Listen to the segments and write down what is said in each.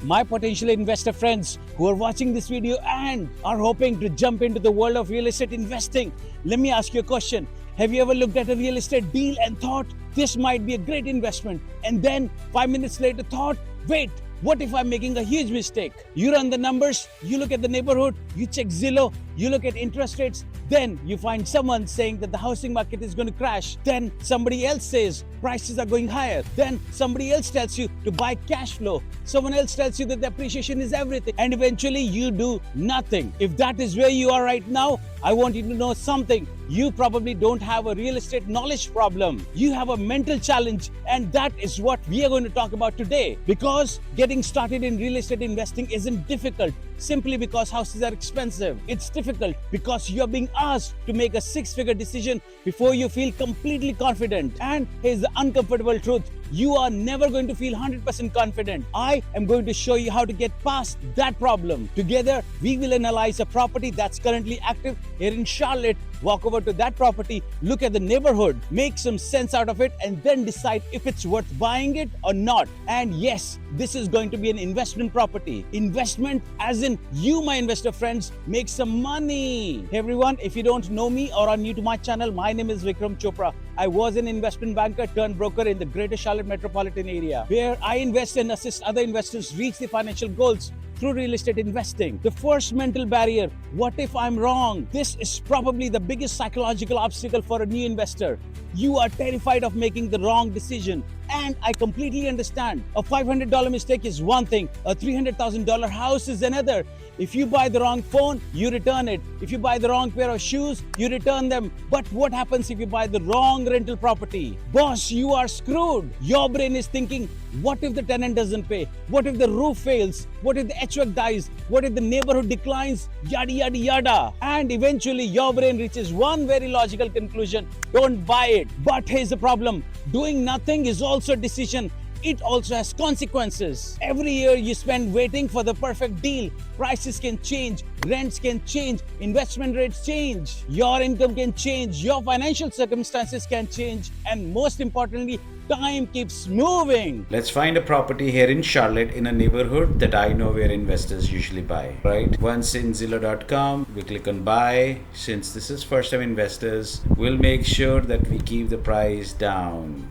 my potential investor friends who are watching this video and are hoping to jump into the world of real estate investing, let me ask you a question. Have you ever looked at a real estate deal and thought this might be a great investment, and then 5 minutes later thought, wait, what if I'm making a huge mistake? You run the numbers, you look at the neighborhood, you check Zillow, you look at interest rates, then you find someone saying that the housing market is going to crash. Then somebody else says prices are going higher. Then somebody else tells you to buy cash flow. Someone else tells you that the appreciation is everything. And eventually you do nothing. If that is where you are right now, I want you to know something. You probably don't have a real estate knowledge problem. You have a mental challenge, and that is what we are going to talk about today. Because getting started in real estate investing isn't difficult simply because houses are expensive. It's difficult because you're being asked to make a six-figure decision before you feel completely confident. And here's the uncomfortable truth. You are never going to feel 100% confident. I am going to show you how to get past that problem. Together, we will analyze a property that's currently active here in Charlotte, walk over to that property, look at the neighborhood, make some sense out of it, and then decide if it's worth buying it or not. And yes, this is going to be an investment property. Investment as in you, my investor friends, make some money. Hey everyone, if you don't know me or are new to my channel, my name is Vikram Chopra. I was an investment banker turned broker in the Greater Charlotte metropolitan area, where I invest and assist other investors reach their financial goals through real estate investing. The first mental barrier, what if I'm wrong? This is probably the biggest psychological obstacle for a new investor. You are terrified of making the wrong decision. And I completely understand. A $500 mistake is one thing. A $300,000 house is another. If you buy the wrong phone, you return it. If you buy the wrong pair of shoes, you return them. But what happens if you buy the wrong rental property? Boss, you are screwed. Your brain is thinking, what if the tenant doesn't pay? What if the roof fails? What if the HVAC dies? What if the neighborhood declines? Yada, yada, yada. And eventually your brain reaches one very logical conclusion. Don't buy it. But here's the problem. Doing nothing is also a decision. It also has consequences. Every year you spend waiting for the perfect deal. Prices can change, rents can change, investment rates change, your income can change, your financial circumstances can change, and most importantly, time keeps moving. Let's find a property here in Charlotte in a neighborhood that I know where investors usually buy, right? Once in Zillow.com, we click on buy. Since this is first time investors, we'll make sure that we keep the price down.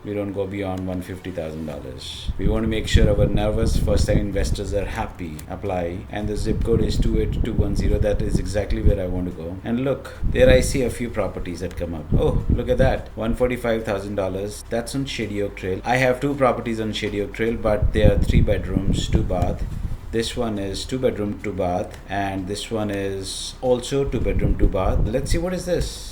We don't go beyond $150,000. We want to make sure our nervous first-time investors are happy. Apply. And the zip code is 28210. That is exactly where I want to go. And look, there I see a few properties that come up. Oh, look at that. $145,000. That's on Shady Oak Trail. I have two properties on Shady Oak Trail, but they are 3 bedrooms, 2 bath. This one is 2 bedroom, 2 bath. And this one is also 2 bedroom, 2 bath. Let's see, what is this?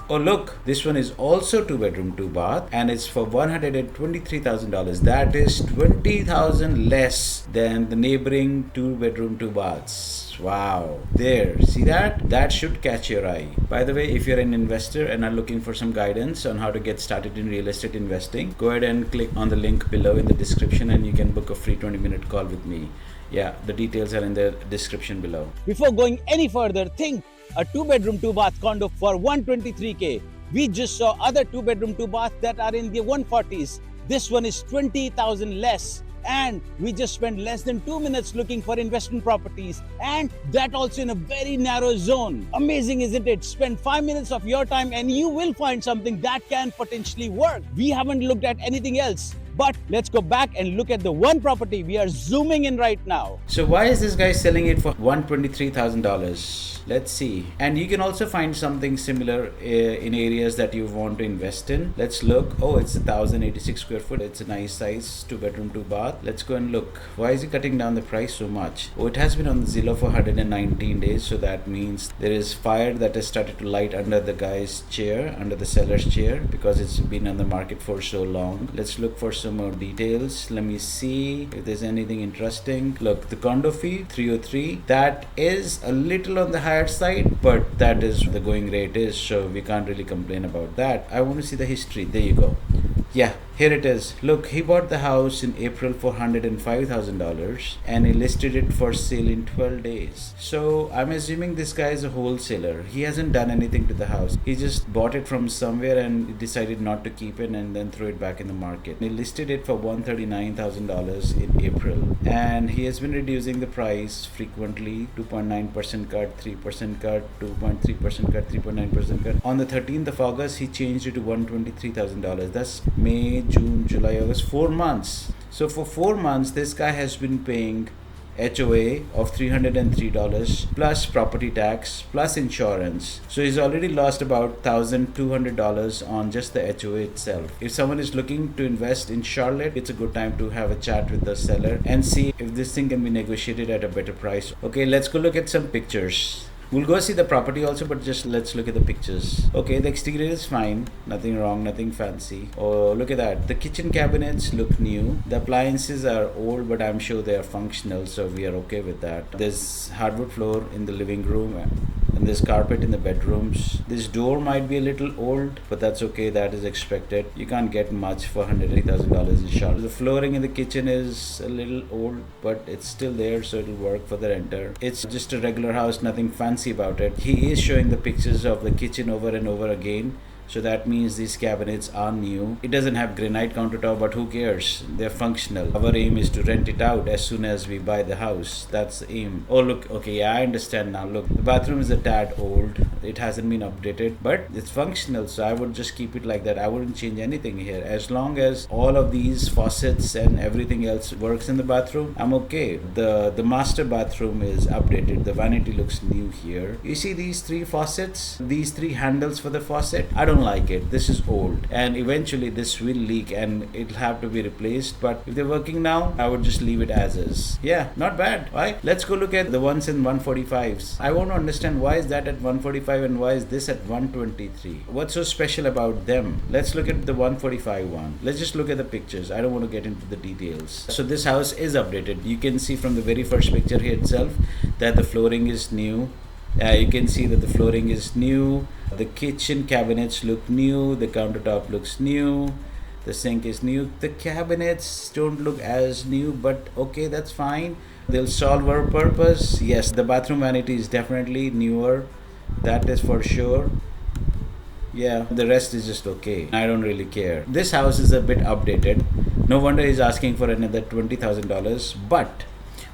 Oh look, this one is also 2 bedroom, 2 bath, and it's for $123,000. That is $20,000 less than the neighboring 2 bedroom, 2 baths. Wow. There, see that? That should catch your eye. By the way, if you're an investor and are looking for some guidance on how to get started in real estate investing, go ahead and click on the link below in the description and you can book a free 20-minute call with me. Yeah, the details are in the description below. Before going any further, think a 2-bedroom, 2-bath condo for $123K. We just saw other 2-bedroom, 2-bath that are in the 140s. This one is $20,000 less. And we just spent less than 2 minutes looking for investment properties, and that also in a very narrow zone. Amazing, isn't it? Spend 5 minutes of your time and you will find something that can potentially work. We haven't looked at anything else. But let's go back and look at the one property we are zooming in right now. So why is this guy selling it for $123,000? Let's see. And you can also find something similar in areas that you want to invest in. Let's look. Oh, it's 1,086 square foot. It's a nice size, 2 bedroom, 2 bath. Let's go and look. Why is he cutting down the price so much? Oh, it has been on Zillow for 119 days. So that means there is fire that has started to light under the guy's chair, under the seller's chair, because it's been on the market for so long. Let's look for some more details. Let me see if there's anything interesting. Look, the condo fee, 303. That is a little on the higher side, but that is the going rate is, so we can't really complain about that. I want to see the history. There you go. Yeah, Here it is. Look, he bought the house in April for $105,000 and he listed it for sale in 12 days. So I'm assuming this guy is a wholesaler. He hasn't done anything to the house. He just bought it from somewhere and decided not to keep it and then throw it back in the market. He listed it for $139,000 in April and he has been reducing the price frequently. 2.9% cut, 3% cut, 2.3% cut, 3.9% cut. On the 13th of August, he changed it to $123,000. That's May, June, July, August, 4 months. So for 4 months, this guy has been paying HOA of $303 plus property tax plus insurance. So he's already lost about $1,200 on just the HOA itself. If someone is looking to invest in Charlotte, it's a good time to have a chat with the seller and see if this thing can be negotiated at a better price. Okay, let's go look at some pictures. We'll go see the property also, but just let's look at the pictures. Okay, the exterior is fine. Nothing wrong, nothing fancy. Oh, look at that. The kitchen cabinets look new. The appliances are old, but I'm sure they are functional, so we are okay with that. There's hardwood floor in the living room and there's carpet in the bedrooms. This door might be a little old, but that's okay. That is expected. You can't get much for $180,000 in Charlotte. The flooring in the kitchen is a little old, but it's still there, so it'll work for the renter. It's just a regular house, nothing fancy about it. He is showing the pictures of the kitchen over and over again. So that means these cabinets are new. It doesn't have granite countertop, but who cares? They're functional. Our aim is to rent it out as soon as we buy the house. That's the aim. Oh, look. Okay, yeah, I understand now. Look, the bathroom is a tad old. It hasn't been updated, but it's functional. So I would just keep it like that. I wouldn't change anything here. As long as all of these faucets and everything else works in the bathroom, I'm okay. The master bathroom is updated. The vanity looks new here. You see these 3 faucets? These 3 handles for the faucet? I don't like it. This is old and eventually this will leak and it'll have to be replaced, but if they're working now, I would just leave it as is. Yeah, not bad, right? Let's go look at the ones in 145s. I want to understand why is that at 145 and why is this at 123. What's so special about them? Let's look at the 145 one. Let's just look at the pictures. I don't want to get into the details. So this house is updated. You can see from the very first picture here itself that the flooring is new. You can see that the flooring is new. The kitchen cabinets look new. The countertop looks new. The sink is new. The cabinets don't look as new, but okay, that's fine. They'll solve our purpose. Yes, the bathroom vanity is definitely newer. That is for sure. Yeah, the rest is just okay. I don't really care. This house is a bit updated. No wonder he's asking for another $20,000. But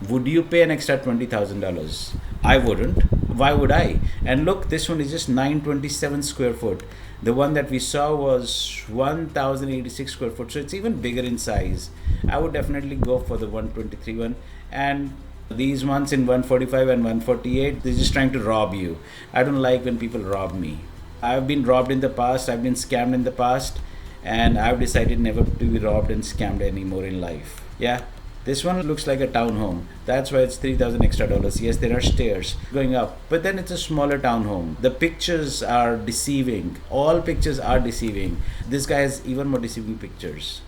would you pay an extra $20,000? I wouldn't. Why would I? And look, this one is just 927 square foot. The one that we saw was 1086 square foot. So it's even bigger in size. I would definitely go for the 123 one. And these ones in 145 and 148, they're just trying to rob you. I don't like when people rob me. I've been robbed in the past. I've been scammed in the past. And I've decided never to be robbed and scammed anymore in life. Yeah. This one looks like a townhome. That's why it's $3,000 extra. Yes, there are stairs going up, but then it's a smaller townhome. The pictures are deceiving. All pictures are deceiving. This guy has even more deceiving pictures.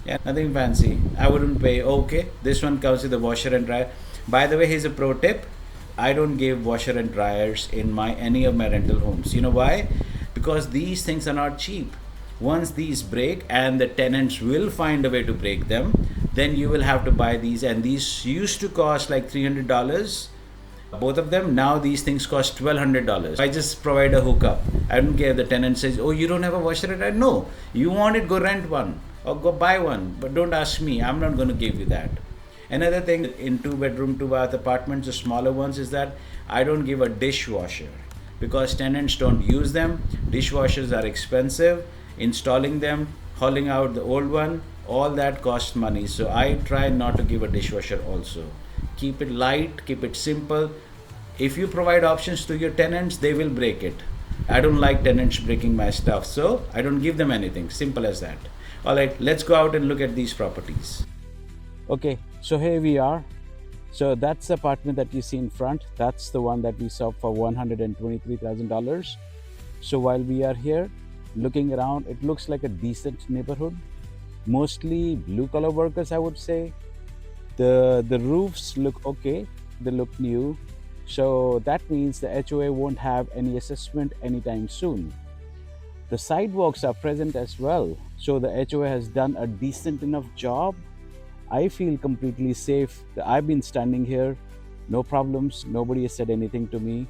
Yeah, nothing fancy. I wouldn't pay. Okay, this one comes with a washer and dryer. By the way, here's a pro tip. I don't give washer and dryers in any of my rental homes. You know why? Because these things are not cheap. Once these break, and the tenants will find a way to break them, then you will have to buy these, and these used to cost like $300, both of them. Now these things cost $1,200. I just provide a hookup. I don't care if the tenant says, oh, you don't have a washer and dryer. No, you want it, go rent one or go buy one, but don't ask me. I'm not going to give you that. Another thing in 2-bedroom 2-bath apartments, the smaller ones, is that I don't give a dishwasher because tenants don't use them. Dishwashers are expensive. Installing them, hauling out the old one, all that costs money. So I try not to give a dishwasher also. Keep it light, keep it simple. If you provide options to your tenants, they will break it. I don't like tenants breaking my stuff, so I don't give them anything. Simple as that. All right, let's go out and look at these properties. Okay, so here we are. So that's the apartment that you see in front. That's the one that we saw for $123,000. So while we are here, looking around, it looks like a decent neighborhood. Mostly blue collar workers, I would say. The roofs look okay. They look new. So that means the HOA won't have any assessment anytime soon. The sidewalks are present as well. So the HOA has done a decent enough job. I feel completely safe. I've been standing here, no problems. Nobody has said anything to me.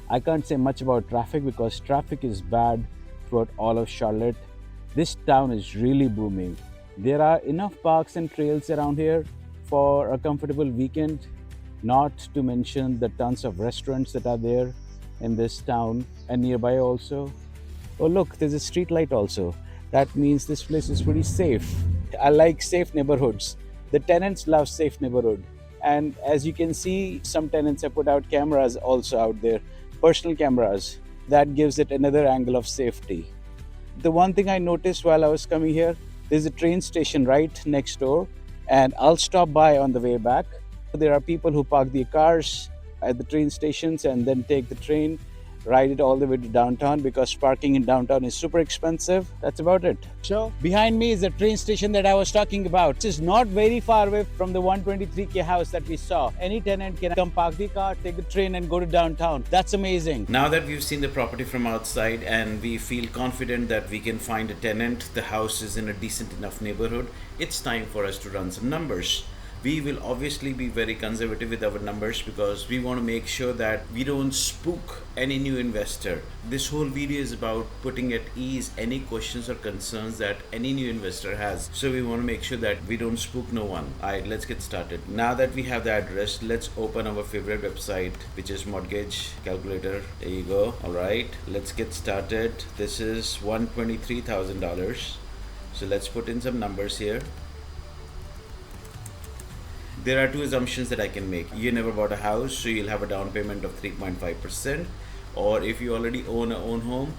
I can't say much about traffic because traffic is bad throughout all of Charlotte. This town is really booming. There are enough parks and trails around here for a comfortable weekend, not to mention the tons of restaurants that are there in this town and nearby also. Oh, look, there's a street light also. That means this place is pretty safe. I like safe neighborhoods. The tenants love safe neighborhood. And as you can see, some tenants have put out cameras also out there, personal cameras. That gives it another angle of safety. The one thing I noticed while I was coming here, there's a train station right next door, and I'll stop by on the way back. There are people who park their cars at the train stations and then take the train, ride it all the way to downtown because parking in downtown is super expensive. That's about it. So behind me is the train station that I was talking about. It is not very far away from the 123K house that we saw. Any tenant can come park the car, take the train and go to downtown. That's amazing. Now that we've seen the property from outside and we feel confident that we can find a tenant, the house is in a decent enough neighborhood, it's time for us to run some numbers. We will obviously be very conservative with our numbers because we want to make sure that we don't spook any new investor. This whole video is about putting at ease any questions or concerns that any new investor has. So we want to make sure that we don't spook no one. Alright, let's get started. Now that we have the address, let's open our favorite website, which is mortgage calculator. There you go. Alright, let's get started. This is $123,000. So let's put in some numbers here. There are two assumptions that I can make. You never bought a house, so you'll have a down payment of 3.5%. Or if you already own a own home,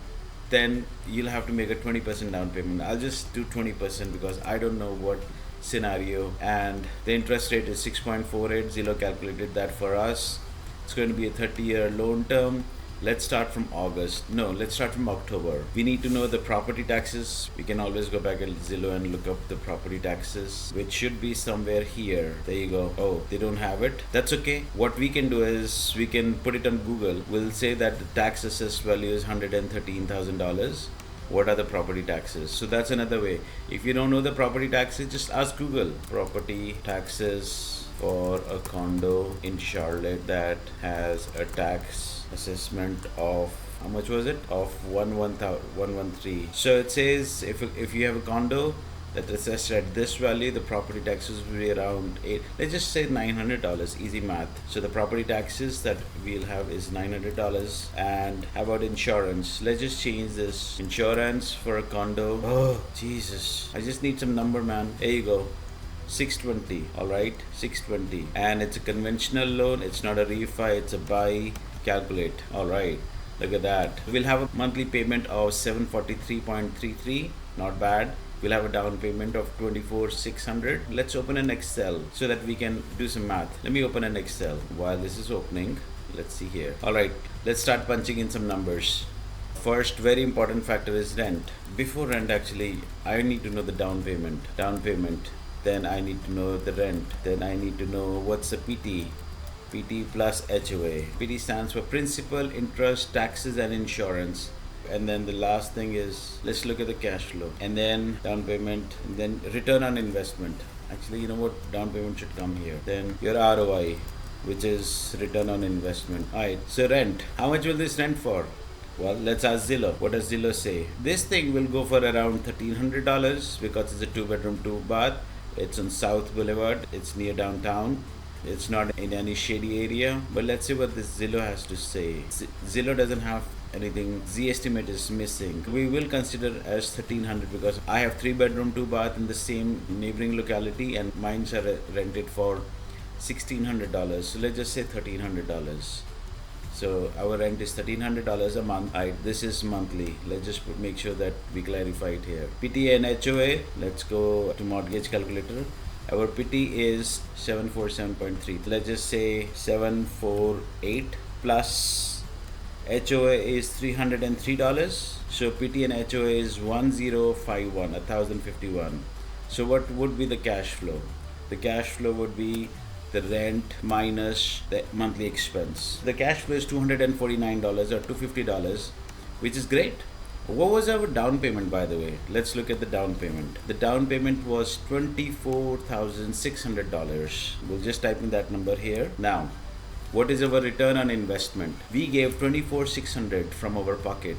then you'll have to make a 20% down payment. I'll just do 20% because I don't know what scenario. And the interest rate is 6.48. Zillow calculated that for us. It's going to be a 30-year loan term. Let's start from August. No, let's start from October. We need to know the property taxes. We can always go back at Zillow and look up the property taxes, which should be somewhere here. There you go. Oh, they don't have it. That's okay. What we can do is we can put it on Google. We'll say that the tax assessed value is $113,000. What are the property taxes? So that's another way. If you don't know the property taxes, just ask Google. Property taxes for a condo in Charlotte that has a tax assessment of, how much was it, of 113. So it says if you have a condo that is assessed at this value, the property taxes will be around let's just say $900. Easy math. So the property taxes that we'll have is $900. And how about insurance? Let's just change this. Insurance for a condo, oh Jesus, I just need some number, man. There you go. 620. All right, 620. And it's a conventional loan. It's not a refi, it's a buy. Calculate. All right, look at that. We'll have a monthly payment of $743.33. Not bad. We'll have a down payment of $24,600. Let's open an Excel so that we can do some math. Let me open an Excel while this is opening. Let's see here. All right, let's start punching in some numbers. First very important factor is rent. Before rent, actually, I need to know the down payment. Then I need to know the rent. Then I need to know what's the PT. PT plus HOA. PT stands for principal, interest, taxes and insurance. And then the last thing is, let's look at the cash flow. And then down payment, and then return on investment. Actually, you know what? Down payment should come here. Then your ROI, which is return on investment. Alright, so rent. How much will this rent for? Well, let's ask Zillow. What does Zillow say? This thing will go for around $1,300 because it's a 2-bedroom, 2-bath. It's on South Boulevard. It's near downtown. It's not in any shady area. But let's see what this Zillow has to say. Zillow doesn't have anything. Z estimate is missing. We will consider as 1,300 because I have 3-bedroom, 2-bath in the same neighboring locality and mines are rented for $1,600. So let's just say $1,300. So our rent is $1,300 a month. This is monthly. Let's just make sure that we clarify it here. PT and HOA. Let's go to mortgage calculator. Our PT is 747.3. Let's just say 748 plus HOA is $303. So PT and HOA is 1,051. So what would be the cash flow? The cash flow would be the rent minus the monthly expense. The cash flow is $249 or $250, which is great. What was our down payment, by the way? Let's look at the down payment. The down payment was $24,600. We'll just type in that number here. Now, what is our return on investment? We gave $24,600 from our pocket.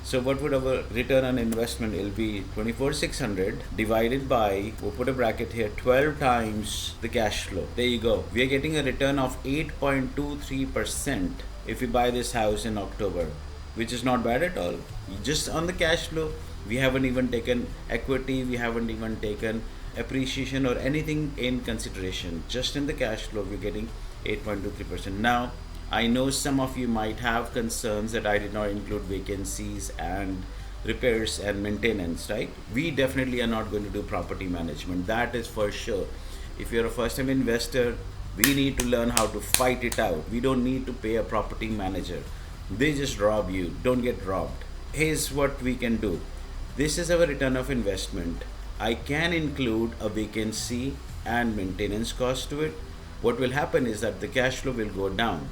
So what would our return on investment? It'll be $24,600 divided by, we'll put a bracket here, 12 times the cash flow. There you go. We are getting a return of 8.23% if we buy this house in October, which is not bad at all. Just on the cash flow, we haven't even taken equity, we haven't even taken appreciation or anything in consideration. Just in the cash flow, we're getting 8.23%. Now, I know some of you might have concerns that I did not include vacancies and repairs and maintenance, right? We definitely are not going to do property management. That is for sure. If you're a first-time investor, we need to learn how to fight it out. We don't need to pay a property manager. They just rob you. Don't get robbed. Here's what we can do. This is our return of investment. I can include a vacancy and maintenance cost to it. What will happen is that the cash flow will go down.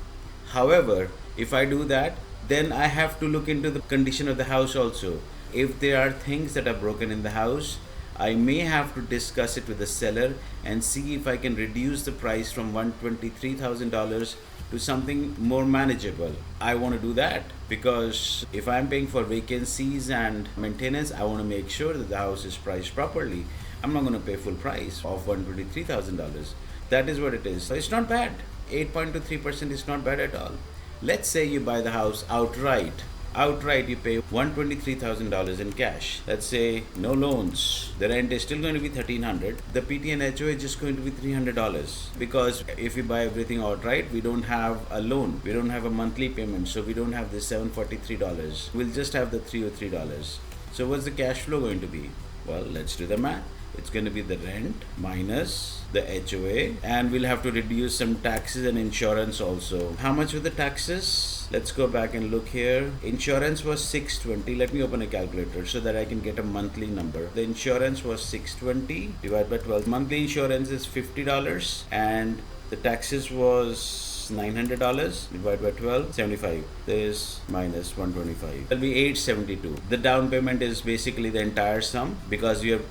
However, if I do that, then I have to look into the condition of the house also. If there are things that are broken in the house, I may have to discuss it with the seller and see if I can reduce the price from $123,000 to something more manageable. I want to do that because if I'm paying for vacancies and maintenance, I want to make sure that the house is priced properly. I'm not going to pay full price of $123,000. That is what it is. So it's not bad. 8.23% is not bad at all. Let's say you buy the house outright. Outright you pay $123,000 in cash. Let's say no loans. The rent is still going to be $1,300. The PT and HOA is just going to be $300 because if we buy everything outright, we don't have a loan. We don't have a monthly payment, so we don't have the $743. We'll just have the $303. So what's the cash flow going to be? Well, let's do the math. It's going to be the rent minus the HOA, and we'll have to reduce some taxes and insurance also. How much were the taxes? Let's go back and look here. Insurance was $620. Let me open a calculator so that I can get a monthly number. The insurance was $620 divided by 12. Monthly insurance is $50 and the taxes was $900 divided by 12, 75. This minus 125. It'll be 872. The down payment is basically the entire sum because we are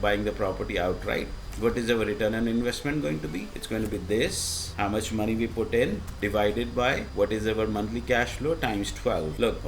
buying the property outright. What is our return on investment going to be? It's going to be this, how much money we put in divided by what is our monthly cash flow times 12. Look,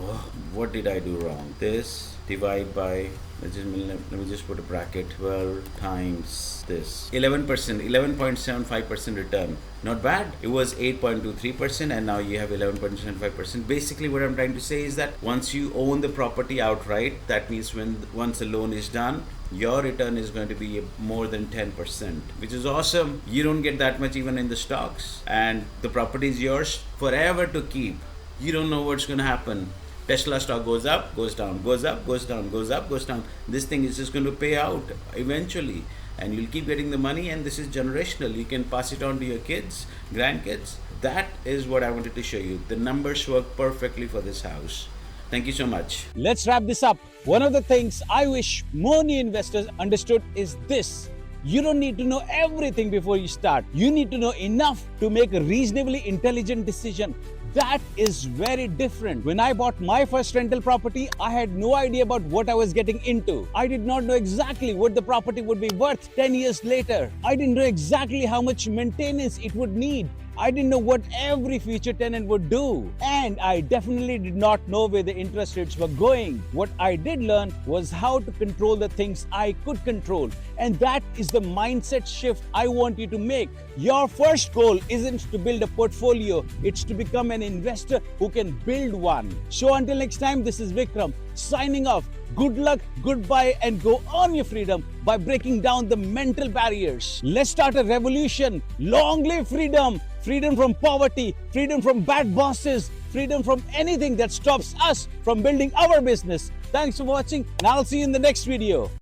what did I do wrong? This divide by, let me just put a bracket, 12 times this. 11%, 11.75% return. Not bad. It was 8.23% and now you have 11.75%. Basically what I'm trying to say is that once you own the property outright, that means once the loan is done, your return is going to be more than 10%, which is awesome. You don't get that much even in the stocks, and the property is yours forever to keep. You don't know what's going to happen. Tesla stock goes up, goes down, goes up, goes down, goes up, goes down. This thing is just going to pay out eventually, and you'll keep getting the money, and this is generational. You can pass it on to your kids, grandkids. That is what I wanted to show you. The numbers work perfectly for this house. Thank you so much. Let's wrap this up. One of the things I wish more new investors understood is this. You don't need to know everything before you start. You need to know enough to make a reasonably intelligent decision. That is very different. When I bought my first rental property, I had no idea about what I was getting into. I did not know exactly what the property would be worth 10 years later. I didn't know exactly how much maintenance it would need. I didn't know what every future tenant would do. And I definitely did not know where the interest rates were going. What I did learn was how to control the things I could control. And that is the mindset shift I want you to make. Your first goal isn't to build a portfolio, it's to become an investor who can build one. So until next time, this is Vikram signing off. Good luck, goodbye, and go on your freedom by breaking down the mental barriers. Let's start a revolution. Long live freedom! Freedom from poverty, freedom from bad bosses, freedom from anything that stops us from building our business. Thanks for watching, and I'll see you in the next video.